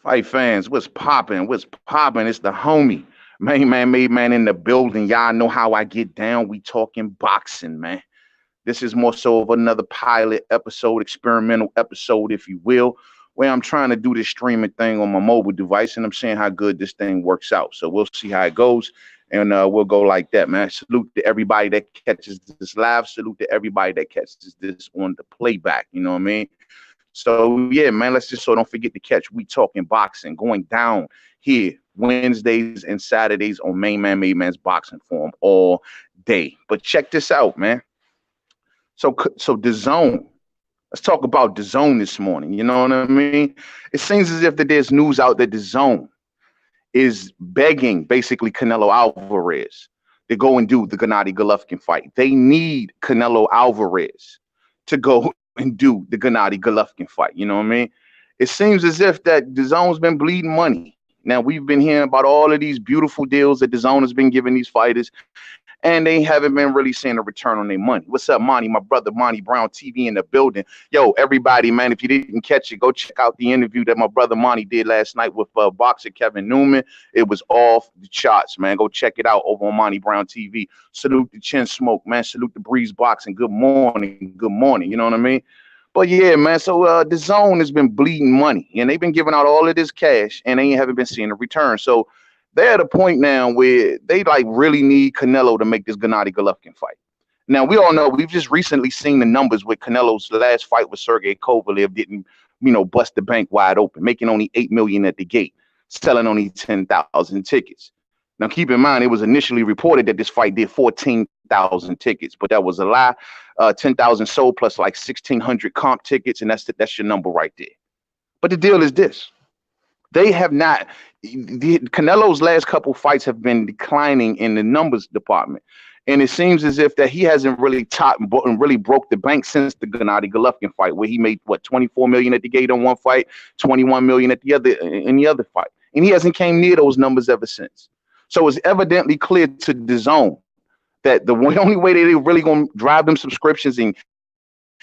Fight fans, what's popping? What's popping? It's the homie. Main man, made man in the building. Y'all know how I get down. We talking boxing, man. This is more so of another pilot episode, experimental episode, if you will, where I'm trying to do this streaming thing on my mobile device and I'm seeing how good this thing works out. So we'll see how it goes. And we'll go like that, man. Salute to everybody that catches this live. Salute to everybody that catches this on the playback. You know what I mean? So yeah, man, let's just so don't forget to catch We Talking Boxing going down here Wednesdays and Saturdays on Main Man Made Man's Boxing Forum all day. But check this out, man. So DAZN. Let's talk about DAZN this morning. You know what I mean? It seems as if that there's news out that DAZN is begging basically Canelo Alvarez to go and do the Gennady Golovkin fight. They need Canelo Alvarez to go and do the Gennady Golovkin fight. You know what I mean? It seems as if that DAZN's been bleeding money. Now, we've been hearing about all of these beautiful deals that DAZN has been giving these fighters, and they haven't been really seeing a return on their money. What's up, Monty? My brother, Monty Brown TV in the building. Yo, everybody, man, if you didn't catch it, go check out the interview that my brother Monty did last night with boxer Kevin Newman. It was off the charts, man. Go check it out over on Monty Brown TV. Salute the Chin Smoke, man. Salute the Breeze Boxing. Good morning. Good morning. You know what I mean? But yeah, man, so DAZN has been bleeding money, and they've been giving out all of this cash, and they haven't been seeing a return. So they're at a point now where they like really need Canelo to make this Gennady Golovkin fight. Now, we all know we've just recently seen the numbers with Canelo's last fight with Sergey Kovalev didn't, bust the bank wide open, making only $8 million at the gate, selling only 10,000 tickets. Now, keep in mind, it was initially reported that this fight did 14,000 tickets, but that was a lie. 10,000 sold plus like 1,600 comp tickets, and that's your number right there. But the deal is this. They have not. Canelo's last couple fights have been declining in the numbers department, and it seems as if that he hasn't really topped and really broke the bank since the Gennady Golovkin fight, where he made 24 million at the gate on one fight, 21 million at the other in the other fight, and he hasn't came near those numbers ever since. So it's evidently clear to DAZN that the only way they're really going to drive them subscriptions and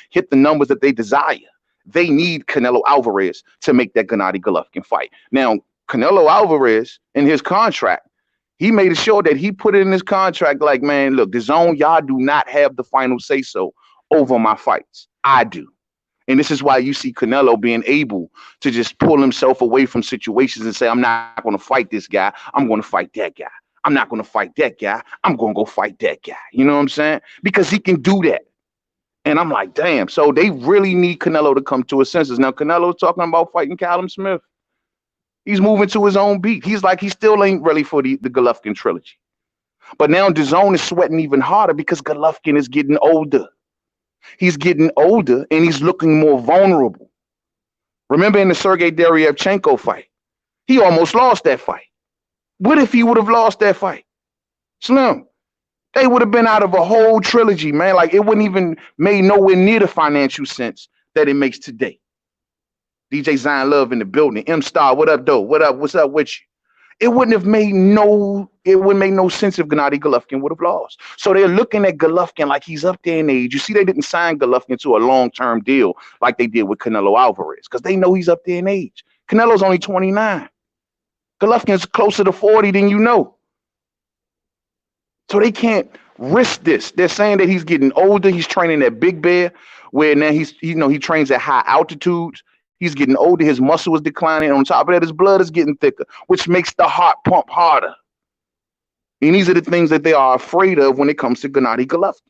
hit the numbers that they desire, they need Canelo Alvarez to make that Gennady Golovkin fight. Now, Canelo Alvarez, in his contract, he made sure that he put it in his contract like, man, look, DAZN, y'all do not have the final say-so over my fights. I do. And this is why you see Canelo being able to just pull himself away from situations and say, I'm not going to fight this guy. I'm going to fight that guy. I'm not going to fight that guy. I'm going to go fight that guy. You know what I'm saying? Because he can do that. And I'm like, damn. So they really need Canelo to come to his senses. Now, Canelo's talking about fighting Callum Smith. He's moving to his own beat. He's like, he still ain't ready for the Golovkin trilogy. But now DAZN is sweating even harder because Golovkin is getting older. He's getting older and he's looking more vulnerable. Remember in the Sergey Deryevchenko fight, he almost lost that fight. What if he would have lost that fight? Slim, they would have been out of a whole trilogy, man. Like it wouldn't even made nowhere near the financial sense that it makes today. DJ Zion Love in the building. M Star, what up, though? What up? What's up with you? It wouldn't make no sense if Gennady Golovkin would have lost. So they're looking at Golovkin like he's up there in age. You see, they didn't sign Golovkin to a long-term deal like they did with Canelo Alvarez because they know he's up there in age. Canelo's only 29. Golovkin's closer to 40 than you know. So they can't risk this. They're saying that he's getting older. He's training at Big Bear, where now he trains at high altitudes. He's getting older. His muscle is declining. On top of that, his blood is getting thicker, which makes the heart pump harder. And these are the things that they are afraid of when it comes to Gennady Golovkin.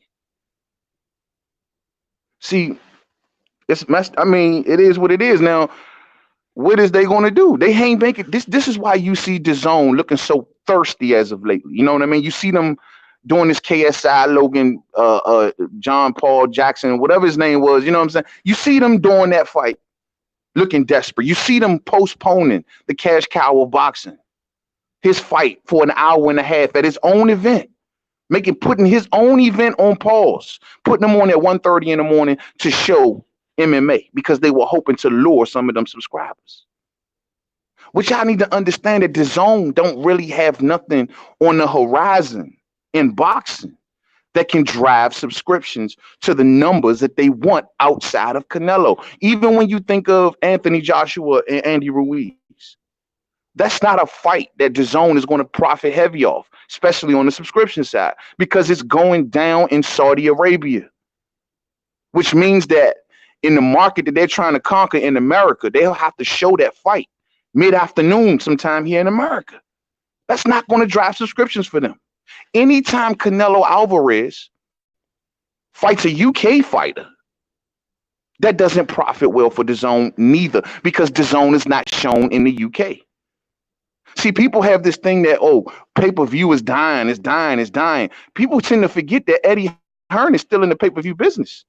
See, it's messed. I mean, it is what it is. Now, what is they going to do? They ain't making this. This is why you see DAZN looking so thirsty as of lately. You know what I mean? You see them doing this KSI Logan, John Paul Jackson, whatever his name was. You know what I'm saying? You see them doing that fight, looking desperate. You see them postponing the cash cow of boxing, his fight for an hour and a half at his own event, putting his own event on pause, putting them on at 1:30 in the morning to show MMA because they were hoping to lure some of them subscribers. Which I need to understand that DAZN don't really have nothing on the horizon in boxing that can drive subscriptions to the numbers that they want outside of Canelo. Even when you think of Anthony Joshua and Andy Ruiz, That's not a fight that DAZN is going to profit heavy off, especially on the subscription side, because it's going down in Saudi Arabia, which means that in the market that they're trying to conquer in America, they'll have to show that fight mid-afternoon sometime here in America. That's not going to drive subscriptions for them. Anytime Canelo Alvarez fights a UK fighter, that doesn't profit well for DAZN neither, because DAZN is not shown in the UK. See, people have this thing that, oh, pay-per-view is dying, it's dying, it's dying. People tend to forget that Eddie Hearn is still in the pay-per-view business.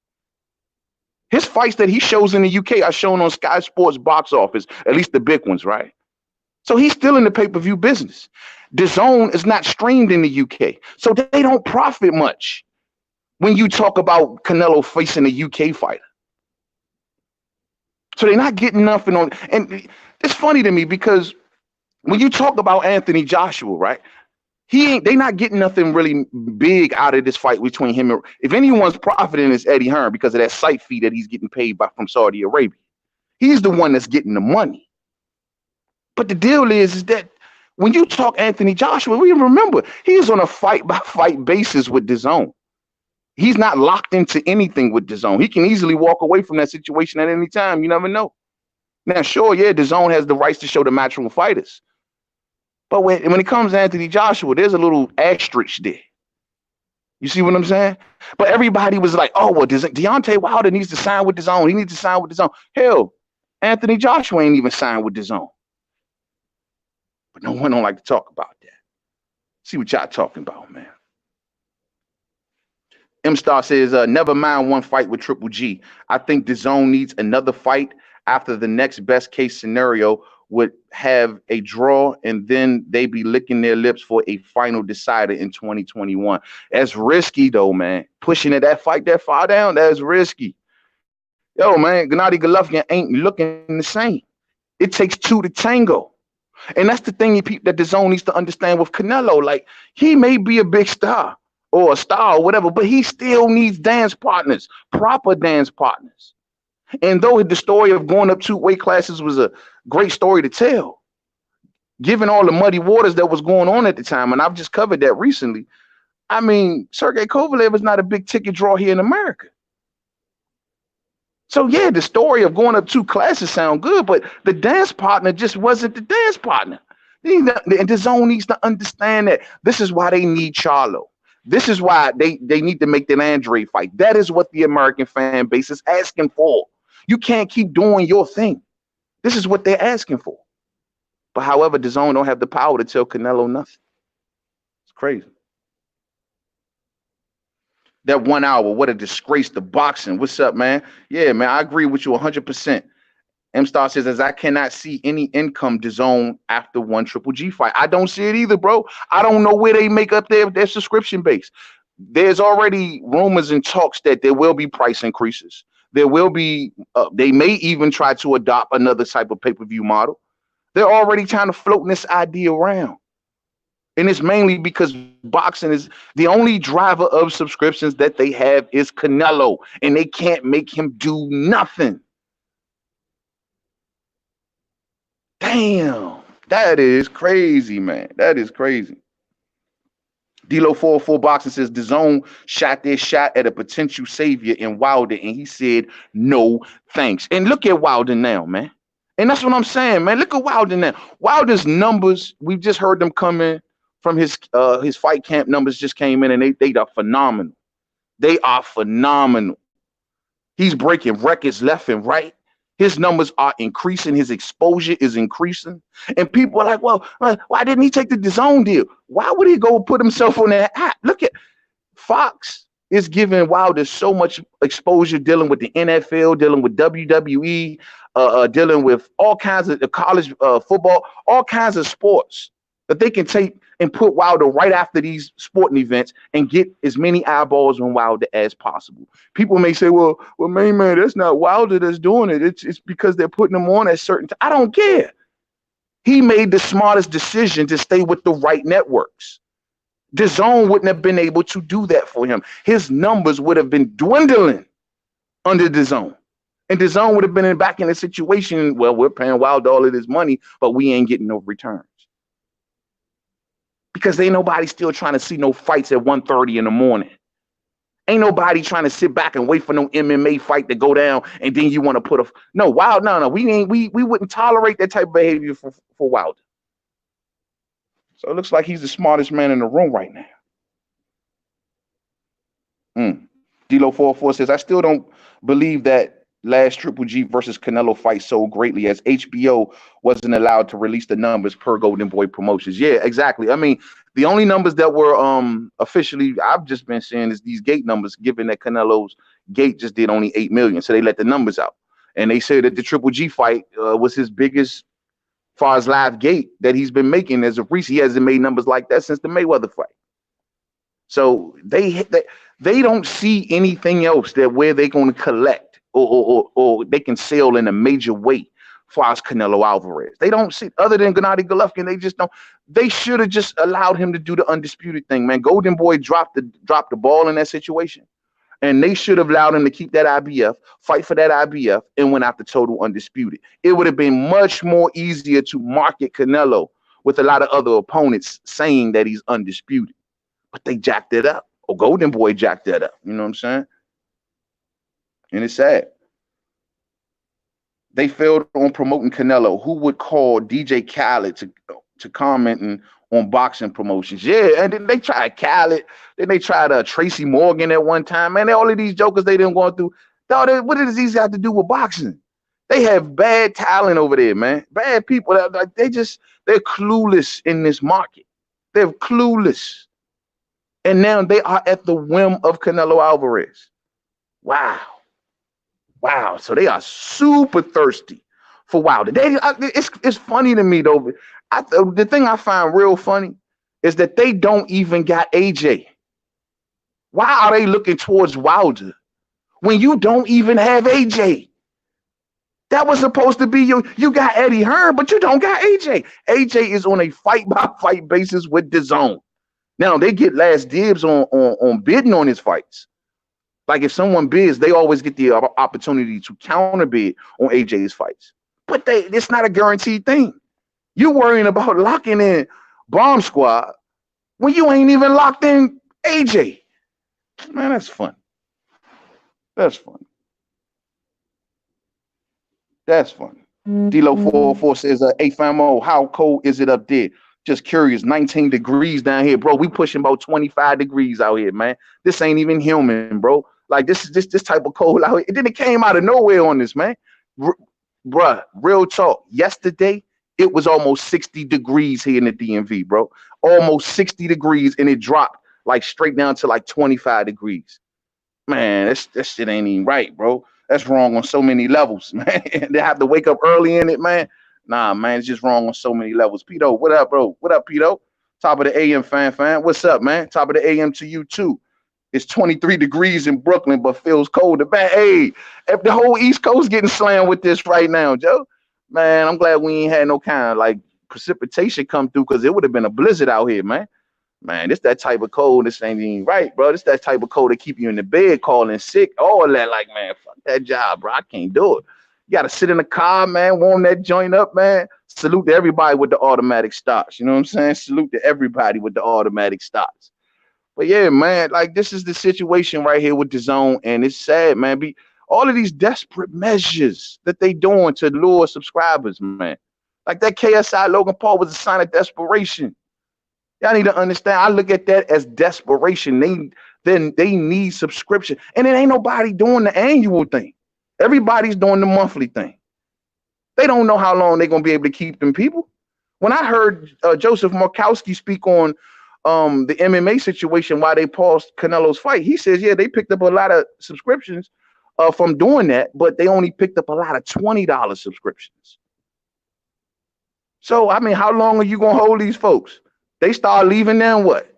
His fights that he shows in the UK are shown on Sky Sports box office, at least the big ones, right? So he's still in the pay-per-view business. DAZN is not streamed in the UK, so they don't profit much when you talk about Canelo facing a UK fighter. So they're not getting nothing on. And it's funny to me because when you talk about Anthony Joshua, right? They're not getting nothing really big out of this fight between him and, if anyone's profiting, it's Eddie Hearn because of that site fee that he's getting paid from Saudi Arabia. He's the one that's getting the money. But the deal is that when you talk Anthony Joshua, we remember he's on a fight-by-fight basis with DAZN. He's not locked into anything with DAZN. He can easily walk away from that situation at any time. You never know. Now, sure, yeah, DAZN has the rights to show the matchroom fighters. But when it comes to Anthony Joshua, there's a little asterisk there. You see what I'm saying? But everybody was like, oh, well, Deontay Wilder needs to sign with DAZN. He needs to sign with DAZN. Hell, Anthony Joshua ain't even signed with DAZN. But no one don't like to talk about that. See what y'all talking about, man. M-Star says, never mind one fight with Triple G. I think DAZN needs another fight after the next best case scenario would have a draw, and then they be licking their lips for a final decider in 2021. That's risky, though, man. Pushing it that fight that far down, that's risky. Yo, man, Gennady Golovkin ain't looking the same. It takes two to tango. And that's the thing that DAZN needs to understand with Canelo. Like, he may be a big star or a star or whatever, but he still needs dance partners, proper dance partners. And though the story of going up 2 weight classes was a great story to tell, given all the muddy waters that was going on at the time, and I've just covered that recently, I mean, Sergey Kovalev is not a big ticket draw here in America. So, yeah, the story of going up 2 classes sound good, but the dance partner just wasn't the dance partner. And DAZN needs to understand that this is why they need Charlo. This is why they need to make that Andre fight. That is what the American fan base is asking for. You can't keep doing your thing. This is what they're asking for. But however, DAZN don't have the power to tell Canelo nothing. It's crazy. That 1 hour, what a disgrace to boxing. What's up, man? Yeah, man, I agree with you 100%. M-Star says, as I cannot see any income DAZN after one Triple G fight. I don't see it either, bro. I don't know where they make up their subscription base. There's already rumors and talks that there will be price increases. There will be, they may even try to adopt another type of pay-per-view model. They're already trying to float this idea around. And it's mainly because boxing is the only driver of subscriptions that they have is Canelo, and they can't make him do nothing. Damn, that is crazy, man. That is crazy. D-Lo 404 Boxing says DAZN shot their shot at a potential savior in Wilder, and he said, no, thanks. And look at Wilder now, man. And that's what I'm saying, man. Look at Wilder now. Wilder's numbers, we've just heard them come in from his fight camp numbers just came in, and they are phenomenal. They are phenomenal. He's breaking records left and right. His numbers are increasing. His exposure is increasing. And people are like, well, why didn't he take the DAZN deal? Why would he go put himself on that app? Look at Fox is giving Wilder so much exposure, dealing with the NFL, dealing with WWE, dealing with all kinds of college football, all kinds of sports that they can take and put Wilder right after these sporting events and get as many eyeballs on Wilder as possible. People may say, well, man, that's not Wilder that's doing it. It's because they're putting him on at certain time. I don't care. He made the smartest decision to stay with the right networks. DAZN wouldn't have been able to do that for him. His numbers would have been dwindling under DAZN. And DAZN would have been back in a situation, well, we're paying Wilder all of this money, but we ain't getting no returns. Because ain't nobody still trying to see no fights at 1:30 in the morning. Ain't nobody trying to sit back and wait for no MMA fight to go down, and then you want to put a no. We wouldn't tolerate that type of behavior for Wilder. So it looks like he's the smartest man in the room right now. D-Lo 44 says, I still don't believe that last Triple G versus Canelo fight sold greatly, as HBO wasn't allowed to release the numbers per Golden Boy Promotions. Yeah, exactly. I mean, the only numbers that were officially I've just been seeing is these gate numbers, given that Canelo's gate just did only 8 million. So they let the numbers out. And they say that the Triple G fight was his biggest far as live gate that he's been making as of recent. He hasn't made numbers like that since the Mayweather fight. So they don't see anything else that where they're going to collect or they can sell in a major way far as Canelo Alvarez. They don't see, other than Gennady Golovkin, they just don't. They should have just allowed him to do the undisputed thing, man. Golden Boy dropped the ball in that situation. And they should have allowed him to keep that IBF, fight for that IBF, and went after total undisputed. It would have been much more easier to market Canelo with a lot of other opponents saying that he's undisputed. But they jacked it up. Or Golden Boy jacked that up. You know what I'm saying? And it's sad. They failed on promoting Canelo. Who would call DJ Khaled to commenting on boxing promotions? Yeah, and then they tried Khaled. Then they tried Tracy Morgan at one time. Man, all of these jokers they didn't go through. What does these got to do with boxing? They have bad talent over there, man. Bad people. They're clueless in this market. They're clueless. And now they are at the whim of Canelo Alvarez. Wow. Wow. So they are super thirsty for Wilder. It's funny to me, though. The thing I find real funny is that they don't even got AJ. Why are they looking towards Wilder when you don't even have AJ? That was supposed to be you got Eddie Hearn, but you don't got AJ. AJ is on a fight-by-fight basis with DAZN. Now, they get last dibs on bidding on his fights. Like if someone bids, they always get the opportunity to counter bid on AJ's fights. But it's not a guaranteed thing. You're worrying about locking in Bomb Squad when you ain't even locked in AJ. Man, that's fun. That's fun. That's fun. D-Lo 404 says, hey, famo, how cold is it up there? Just curious, 19 degrees down here, bro. We pushing about 25 degrees out here, man. This ain't even human, bro. Like this type of cold out here. And then it came out of nowhere on this, man. Bruh, real talk. Yesterday, it was almost 60 degrees here in the DMV, bro. Almost 60 degrees, and it dropped like straight down to like 25 degrees. Man, that shit ain't even right, bro. That's wrong on so many levels, man. They have to wake up early in it, man. Nah, man, it's just wrong on so many levels. Pito, what up, bro? What up, Pito? Top of the AM, fan. What's up, man? Top of the AM to you, too. It's 23 degrees in Brooklyn, but feels colder. Man, hey, if the whole East Coast getting slammed with this right now, Joe. Man, I'm glad we ain't had no kind of, like, precipitation come through, because it would have been a blizzard out here, man. Man, this that type of cold. This ain't even right, bro. This that type of cold to keep you in the bed, calling sick, all that. Like, man, fuck that job, bro. I can't do it. You got to sit in the car, man, warm that joint up, man. Salute to everybody with the automatic starts. You know what I'm saying? Salute to everybody with the automatic starts. But yeah, man, like this is the situation right here with DAZN, and it's sad, man. All of these desperate measures that they doing to lure subscribers, man. Like that KSI Logan Paul was a sign of desperation. Y'all need to understand. I look at that as desperation. They need subscription, and it ain't nobody doing the annual thing. Everybody's doing the monthly thing. They don't know how long they're going to be able to keep them people. When I heard Joseph Markowski speak on the MMA situation, why they paused Canelo's fight, he says, yeah, they picked up a lot of subscriptions from doing that, but they only picked up a lot of $20 subscriptions. So, I mean, how long are you going to hold these folks? They start leaving now, what?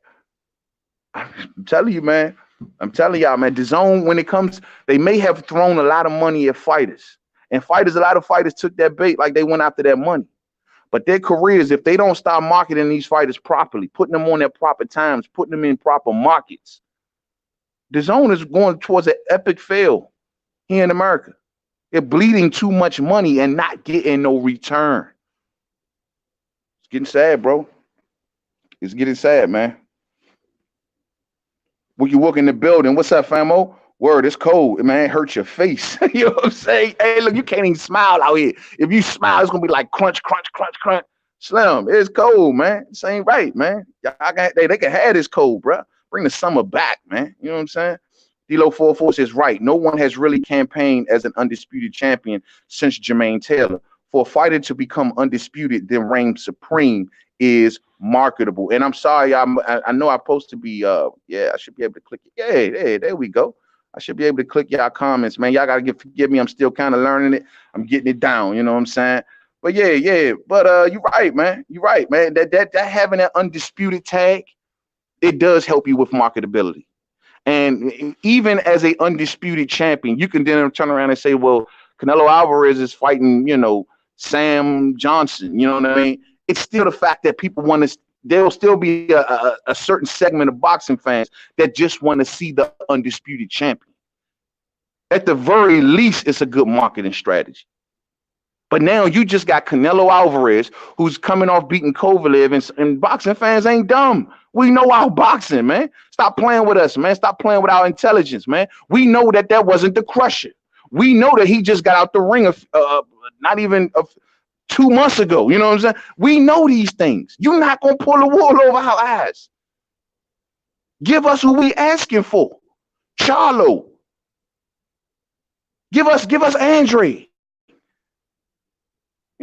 I'm telling you, man. I'm telling y'all, man, DAZN, when it comes, they may have thrown a lot of money at fighters. And a lot of fighters took that bait like they went after that money. But their careers, if they don't start marketing these fighters properly, putting them on their proper times, putting them in proper markets, DAZN is going towards an epic fail here in America. They're bleeding too much money and not getting no return. It's getting sad, bro. It's getting sad, man. When you walk in the building, what's up, famo? Word, it's cold, man. It hurts your face. You know what I'm saying? Hey, look, you can't even smile out here. If you smile, it's gonna be like crunch, crunch, crunch, crunch. Slim, it's cold, man. This ain't right, man. They can have this cold, bro. Bring the summer back, man. You know what I'm saying? D-Lo 44 says, right. No one has really campaigned as an undisputed champion since Jermaine Taylor. For a fighter to become undisputed, then reign supreme is marketable. And I'm sorry, I know I'm supposed to be, I should be able to click it. Yeah, there we go. I should be able to click y'all comments, man. Y'all gotta forgive me. I'm still kind of learning it. I'm getting it down. You know what I'm saying? But yeah. But you're right, man. You're right, man. That having that undisputed tag, it does help you with marketability. And even as a undisputed champion, you can then turn around and say, well, Canelo Alvarez is fighting, Sam Johnson. You know what I mean? It's still the fact that people want to. There'll still be a certain segment of boxing fans that just want to see the undisputed champion. At the very least, it's a good marketing strategy. But now you just got Canelo Alvarez, who's coming off beating Kovalev, and boxing fans ain't dumb. We know our boxing, man. Stop playing with us, man. Stop playing with our intelligence, man. We know that wasn't the Crusher. We know that he just got out the ring not even 2 months ago. You know what I'm saying? We know these things. You're not going to pull the wool over our eyes. Give us who we asking for. Charlo. Give us Andre.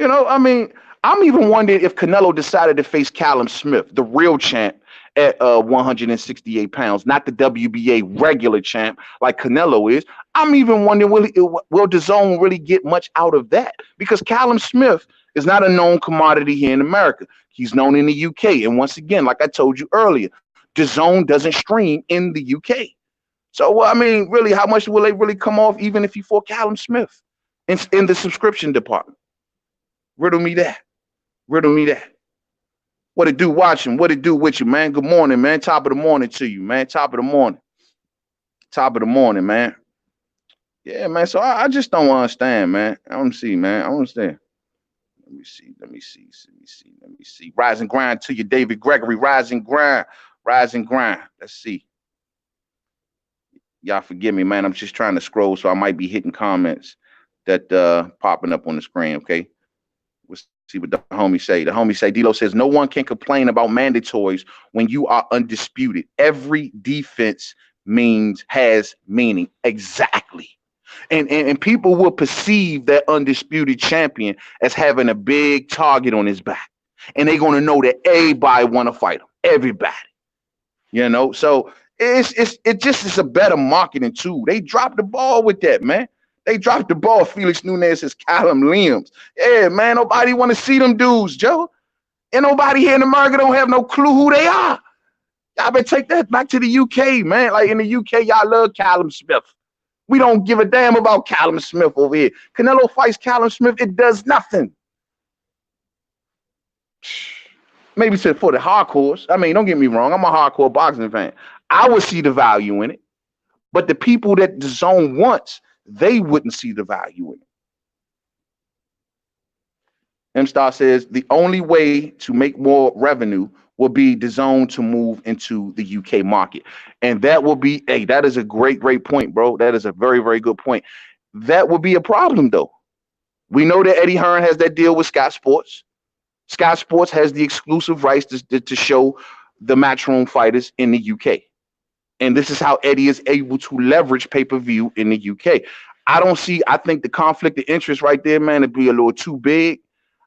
I'm even wondering if Canelo decided to face Callum Smith, the real champ, at 168 pounds, not the WBA regular champ like Canelo is. I'm even wondering, will DAZN really get much out of that? Because Callum Smith is not a known commodity here in America. He's known in the UK. And once again, like I told you earlier, DAZN doesn't stream in the UK. So, really, how much will they really come off even if he fought Callum Smith in the subscription department? Riddle me that. What it do watching? What it do with you, man? Good morning, man. Top of the morning to you, man. Top of the morning, man. Yeah, man. So I just don't understand, man. I don't see, man. I don't understand. Let me see. Rise and grind to you, David Gregory. Rise and grind. Let's see. Y'all forgive me, man. I'm just trying to scroll, so I might be hitting comments that popping up on the screen, okay? We'll see what the homie say. The homie say, D-Lo says, no one can complain about mandatories when you are undisputed. Every defense has meaning. Exactly. And people will perceive that undisputed champion as having a big target on his back. And they're going to know that everybody want to fight him. Everybody. So it's a better marketing tool. They dropped the ball with that, man. They dropped the ball. Felix Nunes is Callum Liams. Yeah, man, nobody want to see them dudes, Joe. And nobody here in America don't have no clue who they are. Y'all better take that back to the UK, man. Like in the UK, y'all love Callum Smith. We don't give a damn about Callum Smith over here. Canelo fights Callum Smith. It does nothing. Maybe for the hardcores. Don't get me wrong. I'm a hardcore boxing fan. I would see the value in it. But the people that DAZN wants, they wouldn't see the value in it. M-Star says the only way to make more revenue will be DAZN to move into the UK market. And that will be, that is a great point, bro. That is a very, very good point. That will be a problem, though. We know that Eddie Hearn has that deal with Sky Sports. Sky Sports has the exclusive rights to show the Matchroom fighters in the UK. And this is how Eddie is able to leverage pay-per-view in the UK. I think the conflict of interest right there, man, would be a little too big.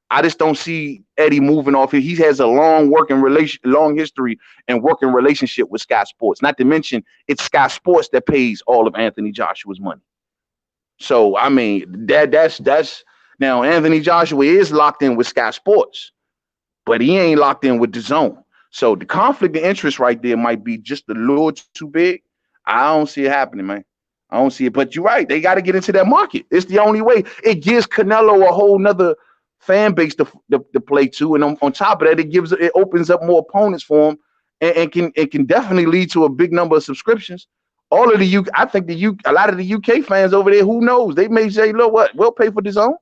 I just don't see Eddie moving off here. He has a long history and working relationship with Sky Sports. Not to mention, it's Sky Sports that pays all of Anthony Joshua's money. So that's now Anthony Joshua is locked in with Sky Sports, but he ain't locked in with DAZN. So the conflict of interest right there might be just a little too big. I don't see it happening, man. I don't see it. But you're right. They got to get into that market. It's the only way. It gives Canelo a whole nother fan base to play to, and on top of that, it opens up more opponents for him, and can definitely lead to a big number of subscriptions All of the I think a lot of the UK fans over there, who knows? They may say, look, what, we'll pay for DAZN.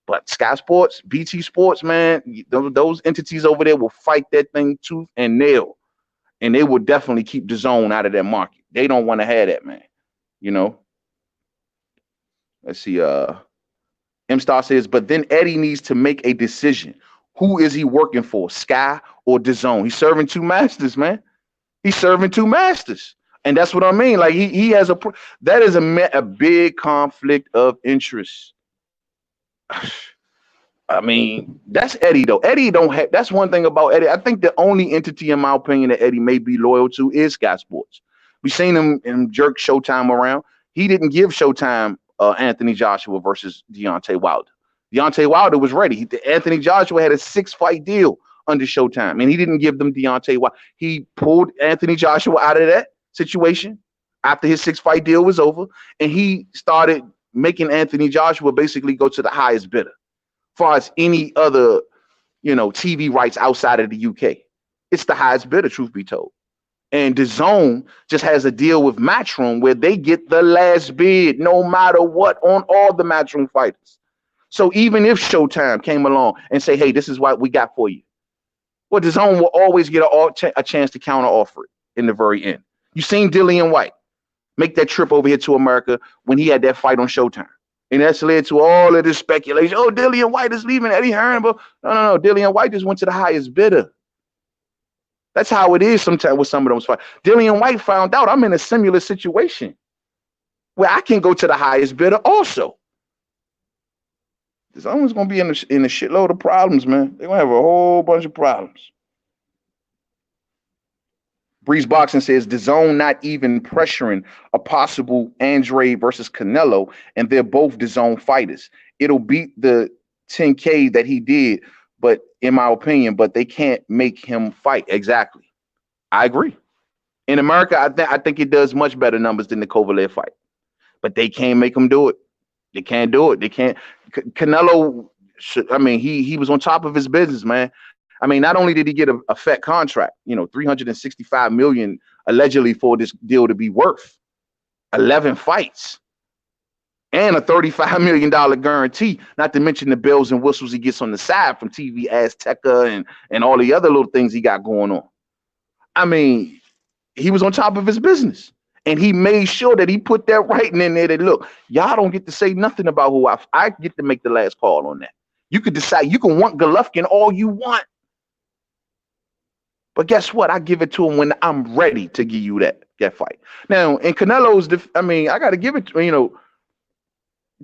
But Sky Sports, BT Sports, man, those entities over there will fight that thing tooth and nail. And they will definitely keep DAZN out of their market. They don't want to have that, man. You know? Let's see. M Star says, but then Eddie needs to make a decision. Who is he working for, Sky or DAZN? He's serving two masters, man. He's serving two masters. And that's what I mean. Like he has that is a big conflict of interest. I mean, that's Eddie though. Eddie don't have. That's one thing about Eddie. I think the only entity, in my opinion, that Eddie may be loyal to is Sky Sports. We've seen him jerk Showtime around. He didn't give Showtime Anthony Joshua versus Deontay Wilder. Deontay Wilder was ready. Anthony Joshua had a 6-fight deal under Showtime, and he didn't give them Deontay Wilder. He pulled Anthony Joshua out of that situation after his 6-fight deal was over, and he started making Anthony Joshua basically go to the highest bidder, as far as any other, TV rights outside of the UK. It's the highest bidder, truth be told. And DAZN just has a deal with Matchroom where they get the last bid, no matter what, on all the Matchroom fighters. So even if Showtime came along and say, hey, this is what we got for you, well, DAZN will always get a chance to counter offer it in the very end. You've seen Dillian White make that trip over here to America when he had that fight on Showtime. And that's led to all of this speculation. Oh, Dillian White is leaving Eddie Hearn. But no. Dillian White just went to the highest bidder. That's how it is sometimes with some of those fights. Dillian White found out I'm in a similar situation where I can go to the highest bidder also. There's always going to be in a shitload of problems, man. They're going to have a whole bunch of problems. Breeze Boxing says DAZN not even pressuring a possible Andre versus Canelo, and they're both DAZN fighters. It'll beat the 10K that he did, but in my opinion, but they can't make him fight. Exactly. I agree. In America, I think it does much better numbers than the Kovalev fight, but they can't make him do it. They can't do it. They can't. Canelo, he was on top of his business, man. I mean, not only did he get a fat contract, $365 million allegedly for this deal to be worth 11 fights and a $35 million guarantee, not to mention the bells and whistles he gets on the side from TV Azteca and all the other little things he got going on. I mean, he was on top of his business. And he made sure that he put that writing in there that, look, y'all don't get to say nothing about who I get to make the last call on that. You could decide, you can want Golovkin all you want. But guess what? I give it to him when I'm ready to give you that fight. Now, in Canelo's, I got to give it, to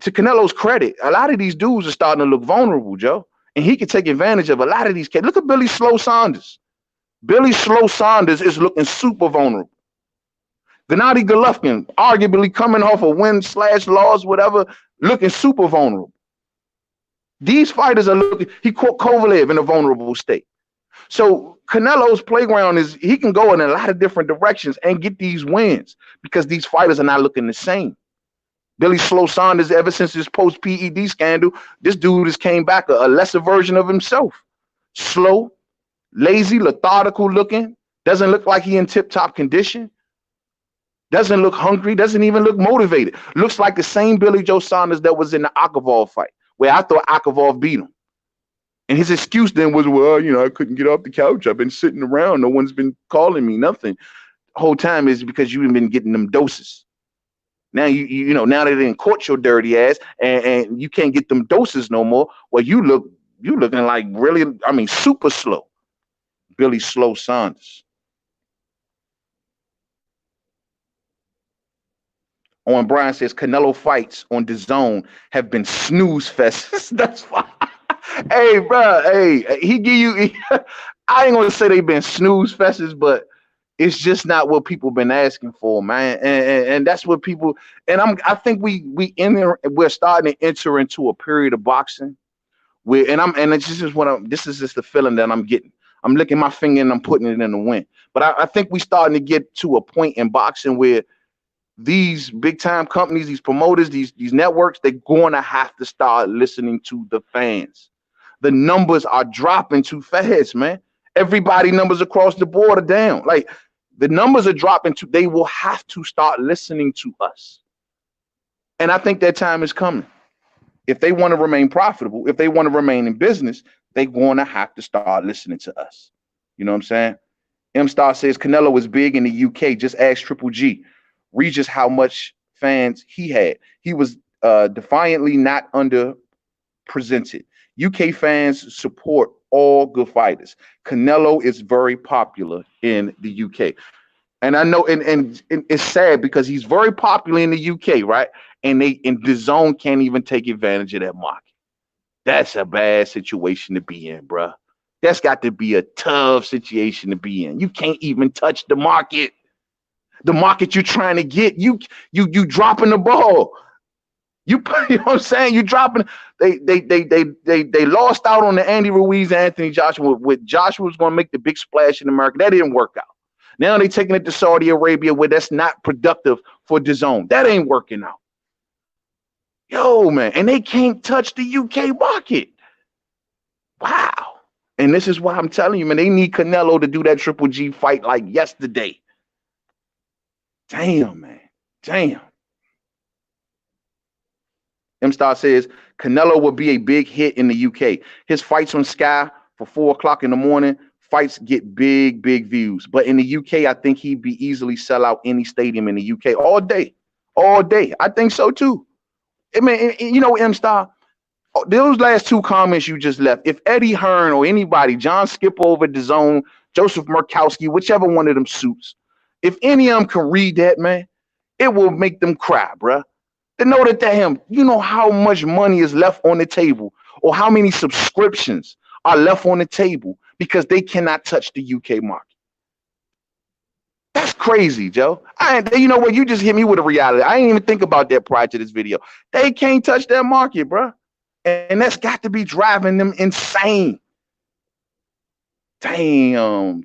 Canelo's credit, a lot of these dudes are starting to look vulnerable, Joe. And he can take advantage of a lot of these kids. Look at Billy Slow Saunders. Billy Slow Saunders is looking super vulnerable. Gennady Golovkin, arguably coming off a win/loss, whatever, looking super vulnerable. These fighters are looking, he caught Kovalev in a vulnerable state. So Canelo's playground is, he can go in a lot of different directions and get these wins because these fighters are not looking the same. Billy Slow Saunders, ever since his post-PED scandal, this dude has came back a lesser version of himself. Slow, lazy, lethargical looking, doesn't look like he in tip-top condition. Doesn't look hungry, doesn't even look motivated. Looks like the same Billy Joe Saunders that was in the Akavov fight, where I thought Akavov beat him. And his excuse then was, well, I couldn't get off the couch. I've been sitting around. No one's been calling me, nothing. The whole time is because you haven't been getting them doses. Now, now they didn't caught your dirty ass and you can't get them doses no more. Well, you looking like really, super slow. Billy Slow Saunders. On Brian says Canelo fights on DAZN have been snooze fests. That's fine. Hey, bro. Hey, he give you. I ain't gonna say they've been snooze fests, but it's just not what people been asking for, man. And that's what people. And I think we're starting to enter into a period of boxing where, this is just the feeling that I'm getting. I'm licking my finger and I'm putting it in the wind. But I think we're starting to get to a point in boxing where these big time companies, these promoters, these networks, they're going to have to start listening to the fans. The numbers are dropping too fast, man. Everybody numbers across the board are down. Like The numbers are dropping to, they will have to start listening to us. And I think that time is coming. If they want to remain profitable, if they want to remain in business, they're going to have to start listening to us. You know what I'm saying? M Star says Canelo was big in the UK. Just ask Triple G. Regis how much fans he had. He was defiantly not underrepresented. UK fans support all good fighters. Canelo is very popular in the UK. And I know, and it's sad because he's very popular in the UK, right? And DAZN can't even take advantage of that market. That's a bad situation to be in, bruh. That's got to be a tough situation to be in. You can't even touch the market. The market you're trying to get, you dropping the ball. You know what I'm saying? You dropping. They lost out on the Andy Ruiz and Anthony Joshua. With Joshua was going to make the big splash in America. That didn't work out. Now they're taking it to Saudi Arabia where that's not productive for DAZN. That ain't working out. Yo, man, and they can't touch the UK market. Wow. And this is why I'm telling you, man, they need Canelo to do that Triple G fight like yesterday. Damn, man. Damn. M Star says Canelo will be a big hit in the UK. His fights on Sky for 4 o'clock in the morning, fights get big views. But in the UK, I think he'd be easily sell out any stadium in the UK all day. All day. I think so too. I mean, you know, M Star, those last 2 comments you just left, if Eddie Hearn or anybody, John Skipper over DAZN, Joseph Murkowski, whichever one of them suits, if any of them can read that, man, it will make them cry, bruh. To know that damn, you know how much money is left on the table or how many subscriptions are left on the table because they cannot touch the UK market. That's crazy, Joe. You know what? You just hit me with a reality. I didn't even think about that prior to this video. They can't touch that market, bro. And that's got to be driving them insane. Damn.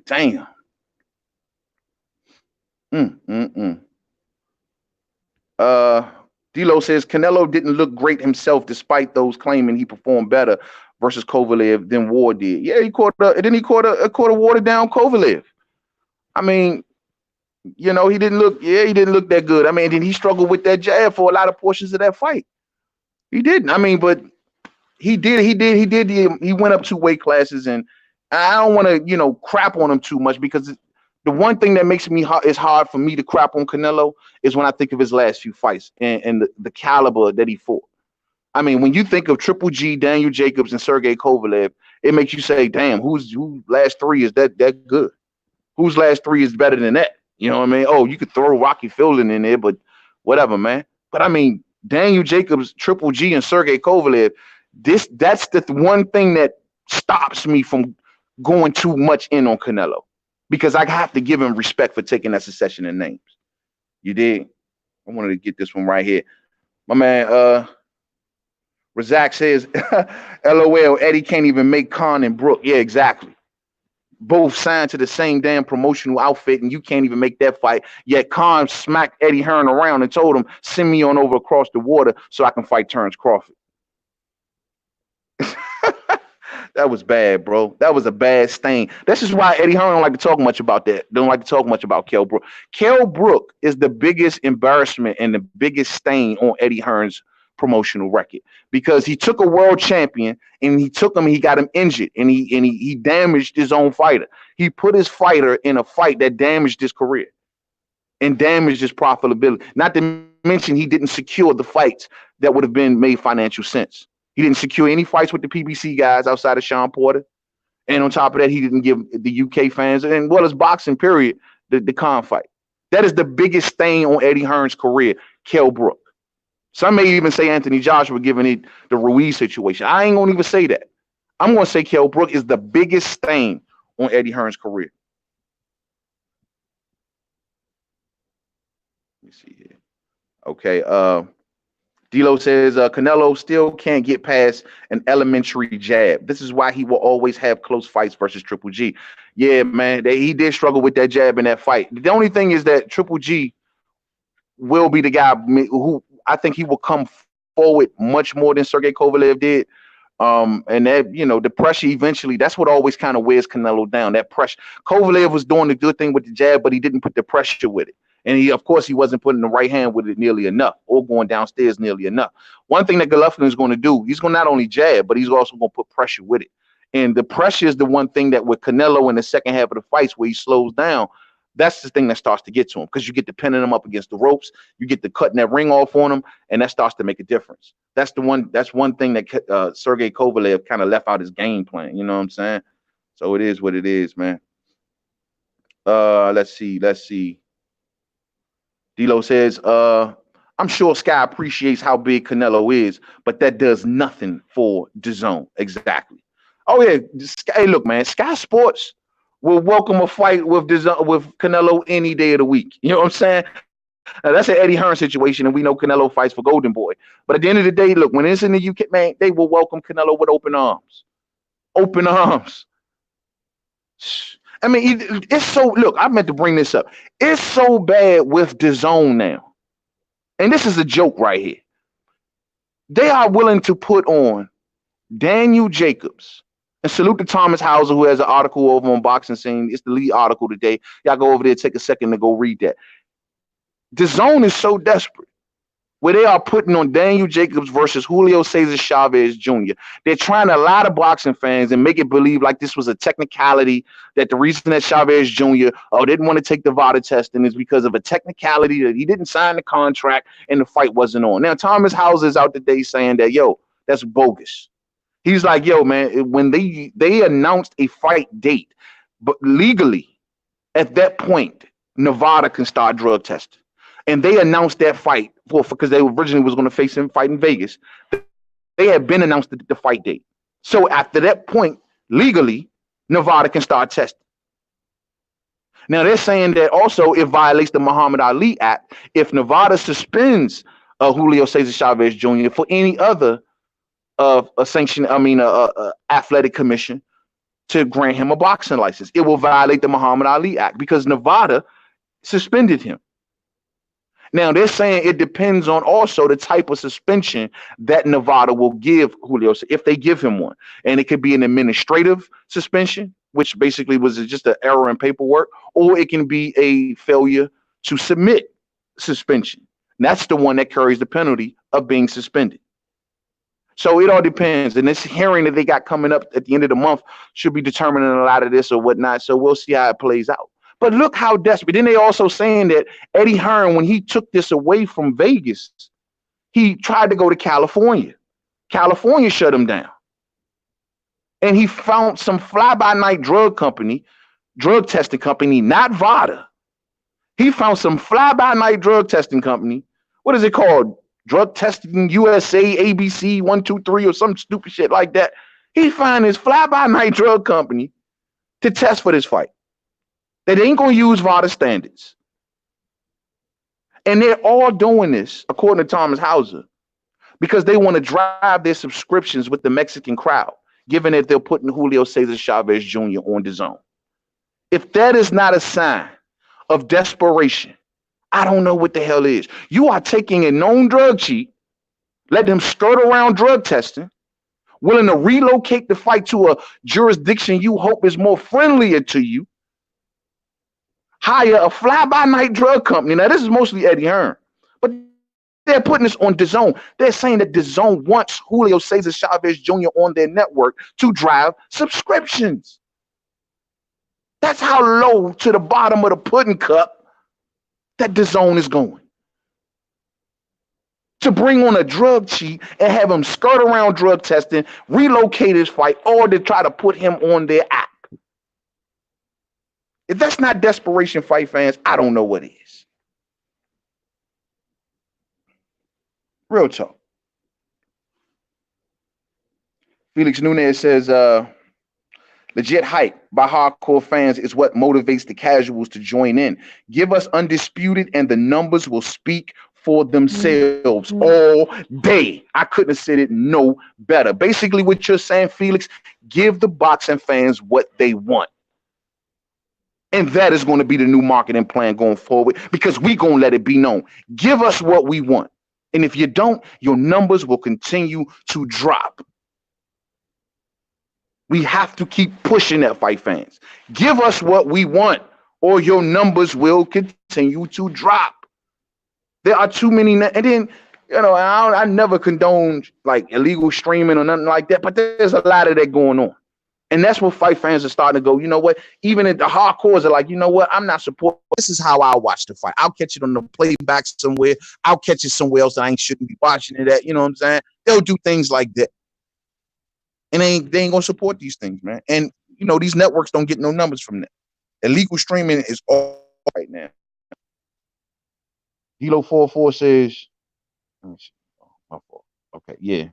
D-Lo says Canelo didn't look great himself, despite those claiming he performed better versus Kovalev than Ward did. Yeah, he caught a watered down Kovalev. I mean, you know, he didn't look that good. I mean, then he struggled with that jab for a lot of portions of that fight. He didn't. I mean, but he went up 2 weight classes, and I don't want to, you know, crap on him too much because the one thing that makes it's hard for me to crap on Canelo is when I think of his last few fights and the caliber that he fought. I mean, when you think of Triple G, Daniel Jacobs, and Sergey Kovalev, it makes you say, damn, who's last 3 is that good? Whose last 3 is better than that? You know what I mean? Oh, you could throw Rocky Fielding in there, but whatever, man. But I mean, Daniel Jacobs, Triple G, and Sergey Kovalev, that's the one thing that stops me from going too much in on Canelo. Because I have to give him respect for taking that succession of names. You did? I wanted to get this one right here. My man, Razak says, LOL, Eddie can't even make Khan and Brooke. Yeah, exactly. Both signed to the same damn promotional outfit, and you can't even make that fight. Yet Khan smacked Eddie Hearn around and told him, send me on over across the water so I can fight Terrence Crawford. That was bad, bro. That was a bad stain. This is why Eddie Hearn don't like to talk much about that. Don't like to talk much about Kell Brook. Kell Brook is the biggest embarrassment and the biggest stain on Eddie Hearn's promotional record because he took a world champion and he got him injured and he damaged his own fighter. He put his fighter in a fight that damaged his career and damaged his profitability. Not to mention he didn't secure the fights that would have been made financial sense. He didn't secure any fights with the PBC guys outside of Sean Porter. And on top of that, he didn't give the UK fans, and well as boxing, period, the Khan fight. That is the biggest stain on Eddie Hearn's career, Kell Brook. Some may even say Anthony Joshua, given it the Ruiz situation. I ain't going to even say that. I'm going to say Kell Brook is the biggest stain on Eddie Hearn's career. Let me see here. Okay, D-Lo says Canelo still can't get past an elementary jab. This is why he will always have close fights versus Triple G. Yeah, man, he did struggle with that jab in that fight. The only thing is that Triple G will be the guy who I think he will come forward much more than Sergey Kovalev did. And that, the pressure eventually, that's what always kind of wears Canelo down. That pressure. Kovalev was doing the good thing with the jab, but he didn't put the pressure with it. And of course, he wasn't putting the right hand with it nearly enough, or going downstairs nearly enough. One thing that Golovkin is going to do, he's going to not only jab, but he's also going to put pressure with it. And the pressure is the one thing that with Canelo in the second half of the fights where he slows down, that's the thing that starts to get to him, because you get to pinning him up against the ropes, you get to cutting that ring off on him, and that starts to make a difference. That's one thing that Sergey Kovalev kind of left out his game plan. You know what I'm saying? So it is what it is, man. Let's see. D-Lo says, I'm sure Sky appreciates how big Canelo is, but that does nothing for DAZN. Exactly. Oh yeah, hey, look, man, Sky Sports will welcome a fight with Canelo any day of the week. You know what I'm saying? Now, that's an Eddie Hearn situation, and we know Canelo fights for Golden Boy. But at the end of the day, look, when it's in the UK, man, they will welcome Canelo with open arms. Open arms. I mean, it's so, look, I meant to bring this up. It's so bad with DAZN now. And this is a joke right here. They are willing to put on Daniel Jacobs. And salute to Thomas Hauser, who has an article over on Boxing Scene. It's the lead article today. Y'all go over there, take a second to go read that. DAZN is so desperate, where they are putting on Daniel Jacobs versus Julio Cesar Chavez Jr. They're trying to lie to boxing fans and make it believe like this was a technicality, that the reason that Chavez Jr. Didn't want to take the VADA testing is because of a technicality that he didn't sign the contract and the fight wasn't on. Now, Thomas Hauser is out today saying that, yo, that's bogus. He's like, yo, man, when they announced a fight date, but legally, at that point, Nevada can start drug testing. And they announced that fight because they originally was going to face him fight in Vegas. They had been announced the fight date. So after that point, legally, Nevada can start testing. Now, they're saying that also it violates the Muhammad Ali Act if Nevada suspends Julio Cesar Chavez Jr. for any other athletic commission to grant him a boxing license. It will violate the Muhammad Ali Act because Nevada suspended him. Now, they're saying it depends on also the type of suspension that Nevada will give Julio, if they give him one. And it could be an administrative suspension, which basically was just an error in paperwork, or it can be a failure to submit suspension. And that's the one that carries the penalty of being suspended. So it all depends. And this hearing that they got coming up at the end of the month should be determining a lot of this or whatnot. So we'll see how it plays out. But look how desperate. Then they also saying that Eddie Hearn, when he took this away from Vegas, he tried to go to California. California shut him down. And he found some fly-by-night drug testing company, not VADA. He found some fly-by-night drug testing company. What is it called? Drug Testing USA, ABC 123 or some stupid shit like that. He found his fly-by-night drug company to test for this fight. They ain't going to use VADA standards. And they're all doing this, according to Thomas Hauser, because they want to drive their subscriptions with the Mexican crowd, given that they're putting Julio Cesar Chavez Jr. on DAZN. If that is not a sign of desperation, I don't know what the hell is. You are taking a known drug cheat, let them skirt around drug testing, willing to relocate the fight to a jurisdiction you hope is more friendlier to you, hire a fly-by-night drug company. Now, this is mostly Eddie Hearn, but they're putting this on DAZN. They're saying that DAZN wants Julio Cesar Chavez Jr. on their network to drive subscriptions. That's how low to the bottom of the pudding cup that DAZN is going. To bring on a drug cheat and have him skirt around drug testing, relocate his fight, or to try to put him on their app. If that's not desperation, fight fans, I don't know what is. Real talk. Felix Nunez says, legit hype by hardcore fans is what motivates the casuals to join in. Give us undisputed and the numbers will speak for themselves all day. I couldn't have said it no better. Basically what you're saying, Felix, give the boxing fans what they want. And that is going to be the new marketing plan going forward, because we're going to let it be known. Give us what we want. And if you don't, your numbers will continue to drop. We have to keep pushing that, fight fans. Give us what we want, or your numbers will continue to drop. There are too many, and then I never condone like illegal streaming or nothing like that, but there's a lot of that going on. And that's what fight fans are starting to go, you know what? Even at the hardcores are like, you know what? I'm not supporting. This is how I'll watch the fight. I'll catch it on the playback somewhere. I'll catch it somewhere else that I shouldn't be watching it at. You know what I'm saying? They'll do things like that. And they ain't going to support these things, man. And, these networks don't get no numbers from that. Illegal streaming is all right now. Dilo 44 says, okay, yeah.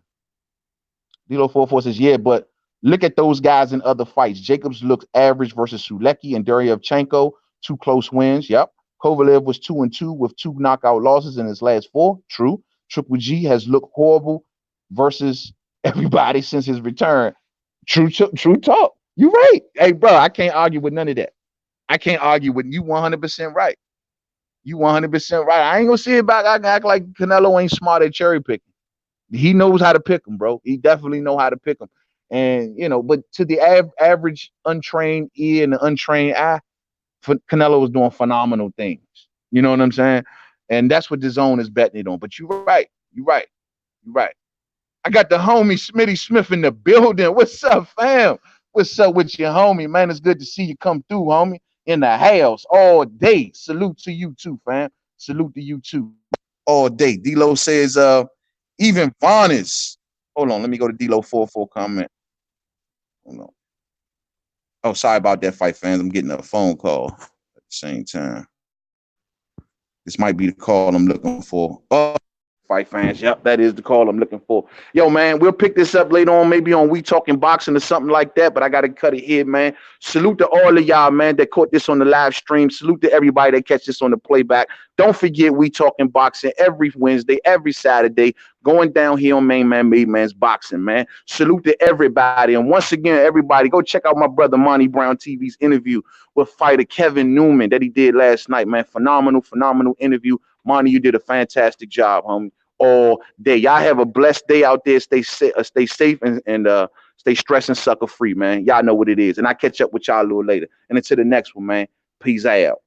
Dilo 44 says, yeah, but look at those guys in other fights. Jacobs looked average versus Sulecki and Deryevchenko, 2 close wins. Yep. Kovalev was 2-2 with 2 knockout losses in his last 4. True. Triple G has looked horrible versus everybody since his return. True talk. You're right. Hey, bro, I can't argue with none of that. I can't argue with you. 100% right. You 100% right. I ain't gonna say about I act like Canelo ain't smart at cherry picking. He knows how to pick them, bro. He definitely know how to pick them. And but to the average untrained ear and the untrained eye, Canelo was doing phenomenal things. You know what I'm saying? And that's what DAZN is betting it on. But you're right. You're right. You're right. I got the homie Smitty Smith in the building. What's up, fam? What's up with your homie, man? It's good to see you come through, homie. In the house all day. Salute to you too, fam. Salute to you too. All day. D-Lo says, even Varnes. Hold on, let me go to D-Lo 44 comment. Hold on. Oh, sorry about that, fight fans. I'm getting a phone call at the same time. This might be the call I'm looking for. Oh, fight fans. Yep, that is the call I'm looking for. Yo, man, we'll pick this up later on, maybe on We Talking Boxing or something like that, but I got to cut it here, man. Salute to all of y'all, man, that caught this on the live stream. Salute to everybody that catch this on the playback. Don't forget We Talking Boxing every Wednesday, every Saturday, going down here on Main Man, Made Man's Boxing, man. Salute to everybody. And once again, everybody, go check out my brother Monty Brown TV's interview with fighter Kevin Newman that he did last night, man. Phenomenal interview. Monty, you did a fantastic job, homie. All day. Y'all have a blessed day out there. Stay safe and stay stress and sucker free, man. Y'all know what it is. And I catch up with y'all a little later. And until the next one, man. Peace out.